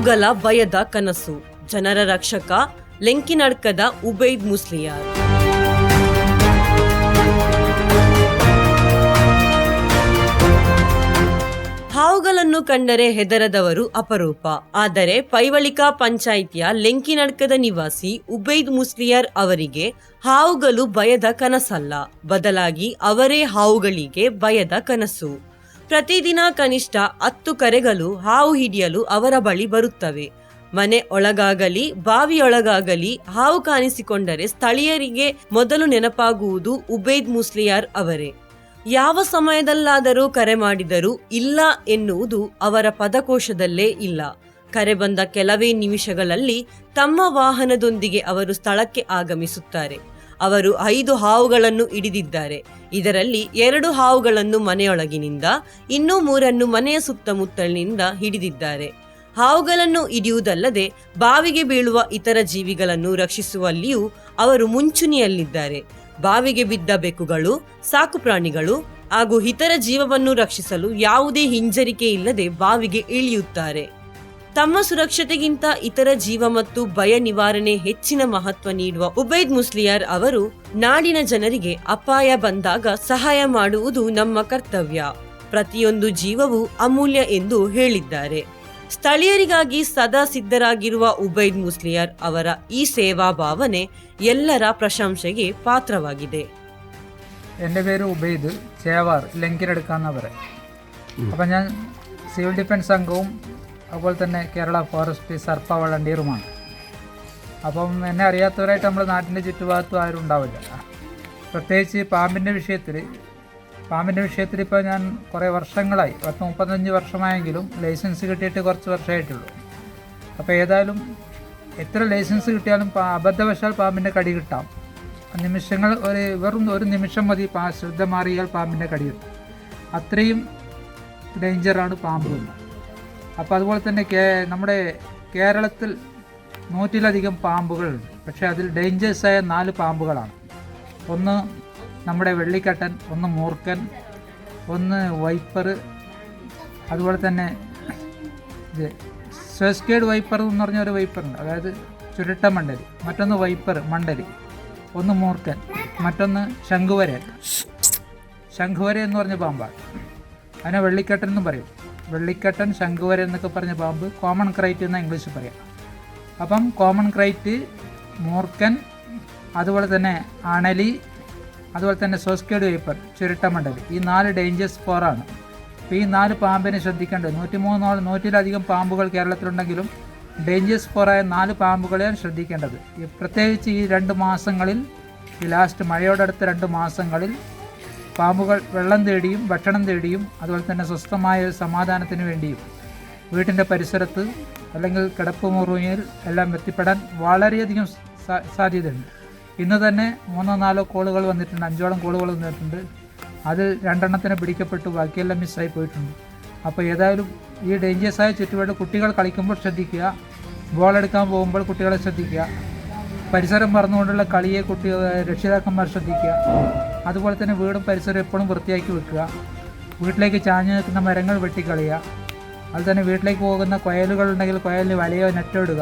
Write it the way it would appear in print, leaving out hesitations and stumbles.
ಹಾವುಗಳ ಭಯದ ಕನಸು. ಜನರ ರಕ್ಷಕ ಲೆಂಕಿನಡ್ಕದ ಉಬೈದ್ ಮುಸ್ಲಿಯಾರ್. ಹಾವುಗಳನ್ನು ಕಂಡರೆ ಹೆದರದವರು ಅಪರೂಪ. ಆದರೆ ಪೈವಳಿಕಾ ಪಂಚಾಯಿತಿಯ ಲೆಂಕಿನಡ್ಕದ ನಿವಾಸಿ ಉಬೈದ್ ಮುಸ್ಲಿಯಾರ್ ಅವರಿಗೆ ಹಾವುಗಳು ಭಯದ ಕನಸಲ್ಲ, ಬದಲಾಗಿ ಅವರೇ ಹಾವುಗಳಿಗೆ ಭಯದ ಕನಸು. ಪ್ರತಿದಿನ ಕನಿಷ್ಠ 10 ಕರೆಗಳು ಹಾವು ಹಿಡಿಯಲು ಅವರ ಬಳಿ ಬರುತ್ತವೆ. ಮನೆ ಒಳಗಾಗಲಿ ಬಾವಿಯೊಳಗಾಗಲಿ ಹಾವು ಕಾಣಿಸಿಕೊಂಡರೆ ಸ್ಥಳೀಯರಿಗೆ ಮೊದಲು ನೆನಪಾಗುವುದು ಉಬೈದ್ ಮುಸ್ಲಿಯಾರ್ ಅವರೇ. ಯಾವ ಸಮಯದಲ್ಲಾದರೂ ಕರೆ ಮಾಡಿದರೂ ಇಲ್ಲ ಎನ್ನುವುದು ಅವರ ಪದಕೋಶದಲ್ಲೇ ಇಲ್ಲ. ಕರೆ ಬಂದ ಕೆಲವೇ ನಿಮಿಷಗಳಲ್ಲಿ ತಮ್ಮ ವಾಹನದೊಂದಿಗೆ ಅವರು ಸ್ಥಳಕ್ಕೆ ಆಗಮಿಸುತ್ತಾರೆ. ಅವರು 5 ಹಾವುಗಳನ್ನು ಹಿಡಿದಿದ್ದಾರೆ. ಇದರಲ್ಲಿ 2 ಹಾವುಗಳನ್ನು ಮನೆಯೊಳಗಿನಿಂದ, ಇನ್ನೂ 3 ಮನೆಯ ಸುತ್ತಮುತ್ತಲಿನಿಂದ ಹಿಡಿದಿದ್ದಾರೆ. ಹಾವುಗಳನ್ನು ಹಿಡಿಯುವುದಲ್ಲದೆ ಬಾವಿಗೆ ಬೀಳುವ ಇತರ ಜೀವಿಗಳನ್ನು ರಕ್ಷಿಸುವಲ್ಲಿಯೂ ಅವರು ಮುಂಚೂಣಿಯಲ್ಲಿದ್ದಾರೆ. ಬಾವಿಗೆ ಬಿದ್ದ ಬೆಕ್ಕುಗಳು, ಸಾಕು ಪ್ರಾಣಿಗಳು ಹಾಗೂ ಇತರ ಜೀವವನ್ನು ರಕ್ಷಿಸಲು ಯಾವುದೇ ಹಿಂಜರಿಕೆ ಇಲ್ಲದೆ ಬಾವಿಗೆ ಇಳಿಯುತ್ತಾರೆ. ತಮ್ಮ ಸುರಕ್ಷತೆಗಿಂತ ಇತರ ಜೀವ ಮತ್ತು ಭಯ ನಿವಾರಣೆ ಹೆಚ್ಚಿನ ಮಹತ್ವ ನೀಡುವ ಉಬೈದ್ ಮುಸ್ಲಿಯಾರ್ ಅವರು ನಾಡಿನ ಜನರಿಗೆ ಅಪಾಯ ಬಂದಾಗ ಸಹಾಯ ಮಾಡುವುದು ನಮ್ಮ ಕರ್ತವ್ಯ, ಪ್ರತಿಯೊಂದು ಜೀವವೂ ಅಮೂಲ್ಯ ಎಂದು ಹೇಳಿದ್ದಾರೆ. ಸ್ಥಳೀಯರಿಗಾಗಿ ಸದಾ ಸಿದ್ಧರಾಗಿರುವ ಉಬೈದ್ ಮುಸ್ಲಿಯಾರ್ ಅವರ ഈ സേവാ ഭാവನೆ ಎಲ್ಲರ പ്രശംസയ്ക്ക് പാത്രವಾಗಿದೆ. എൻ്റെ പേര് ഉബൈദ്, ചേവാർ, ലെങ്കിനെടുക്കാന്ന് പറയും. അപ്പം ഞാൻ സിവിൽ ഡിഫൻസ് അംഗവും അതുപോലെ തന്നെ കേരള ഫോറസ്റ്റ് സർപ്പ വളണ്ടിയറുമാണ്. അപ്പം എന്നെ അറിയാത്തവരായിട്ട് നമ്മുടെ നാട്ടിൻ്റെ ചുറ്റുഭാഗത്തും ആരും ഉണ്ടാവില്ല. പ്രത്യേകിച്ച് പാമ്പിൻ്റെ വിഷയത്തിൽ ഇപ്പോൾ ഞാൻ കുറേ വർഷങ്ങളായി, 35 വർഷമായെങ്കിലും ലൈസൻസ് കിട്ടിയിട്ട് കുറച്ച് വർഷമായിട്ടുള്ളൂ. അപ്പോൾ ഏതായാലും എത്ര ലൈസൻസ് കിട്ടിയാലും അബദ്ധവശാൽ പാമ്പിൻ്റെ കടി കിട്ടാം. നിമിഷങ്ങൾ വെറും ഒരു നിമിഷം മതി ശ്രദ്ധ മാറിയാൽ പാമ്പിൻ്റെ കടി കിട്ടും. അത്രയും ഡേഞ്ചറാണ് പാമ്പുകൾ. അപ്പോൾ അതുപോലെ തന്നെ നമ്മുടെ കേരളത്തിൽ 100-ലധികം പാമ്പുകളുണ്ട്. പക്ഷേ അതിൽ ഡേഞ്ചേഴ്സായ 4 പാമ്പുകളാണ്. ഒന്ന് നമ്മുടെ വെള്ളിക്കട്ടൻ, ഒന്ന് മൂർക്കൻ, ഒന്ന് വൈപ്പർ, അതുപോലെ തന്നെ ഇത് സ്വസ്കേഡ് വൈപ്പർ എന്ന് പറഞ്ഞ ഒരു വൈപ്പറുണ്ട്, അതായത് ചുരുട്ട മണ്ടലി. മറ്റൊന്ന് വൈപ്പർ മണ്ടലി, ഒന്ന് മൂർക്കൻ, മറ്റൊന്ന് ശംഖുവര എന്ന് പറഞ്ഞ പാമ്പാണ്. അതിനെ വെള്ളിക്കട്ടൻ എന്നും പറയും. വെള്ളിക്കട്ടൻ, ശംഖുവര എന്നൊക്കെ പറഞ്ഞ പാമ്പ് കോമൺ ക്രൈറ്റ് എന്ന ഇംഗ്ലീഷിൽ പറയാം. അപ്പം കോമൺ ക്രൈറ്റ്, മൂർക്കൻ, അതുപോലെ തന്നെ അണലി, അതുപോലെ തന്നെ സോസ്കേഡ് വൈപ്പർ, ചുരുട്ട മണ്ടലി, ഈ 4 ഡേഞ്ചേഴ്സ് 4ആണ്. അപ്പോൾ ഈ 4 പാമ്പിനെ ശ്രദ്ധിക്കേണ്ടത്. 100-ലധികം പാമ്പുകൾ കേരളത്തിലുണ്ടെങ്കിലും ഡേഞ്ചേഴ്സ് 4ആയ 4 പാമ്പുകളെയാണ് ശ്രദ്ധിക്കേണ്ടത്. പ്രത്യേകിച്ച് ഈ 2 മാസങ്ങളിൽ, ഈ ലാസ്റ്റ് മഴയോടടുത്ത 2 മാസങ്ങളിൽ പാമ്പുകൾ വെള്ളം തേടിയും ഭക്ഷണം തേടിയും അതുപോലെ തന്നെ സ്വസ്ഥമായ സമാധാനത്തിന് വേണ്ടിയും വീട്ടിൻ്റെ പരിസരത്ത് അല്ലെങ്കിൽ കിടപ്പുമുറിയിൽ എല്ലാം എത്തിപ്പെടാൻ വളരെയധികം സാധ്യതയുണ്ട്. ഇന്ന് തന്നെ 3-4 കോളുകൾ വന്നിട്ടുണ്ട്, 5ഓളം കോളുകൾ വന്നിട്ടുണ്ട്. അതിൽ 2 പിടിക്കപ്പെട്ടു, ബാക്കിയെല്ലാം മിസ്സായി പോയിട്ടുണ്ട്. അപ്പോൾ ഏതായാലും ഈ ഡേഞ്ചേഴ്സായ ചുറ്റുപാട് കുട്ടികൾ കളിക്കുമ്പോൾ ശ്രദ്ധിക്കുക, ബോളെടുക്കാൻ പോകുമ്പോൾ കുട്ടികളെ ശ്രദ്ധിക്കുക, പരിസരം മറന്നുകൊണ്ടുള്ള കളിയെ രക്ഷിതാക്കന്മാർ ശ്രദ്ധിക്കുക. അതുപോലെ തന്നെ വീടും പരിസരം എപ്പോഴും വൃത്തിയാക്കി വെക്കുക. വീട്ടിലേക്ക് ചാഞ്ഞു നിൽക്കുന്ന മരങ്ങൾ വെട്ടിക്കളയുക. അതുതന്നെ വീട്ടിലേക്ക് പോകുന്ന കുഴലുകളുണ്ടെങ്കിൽ കുഴലിന് വലയോ നെറ്റോ ഇടുക.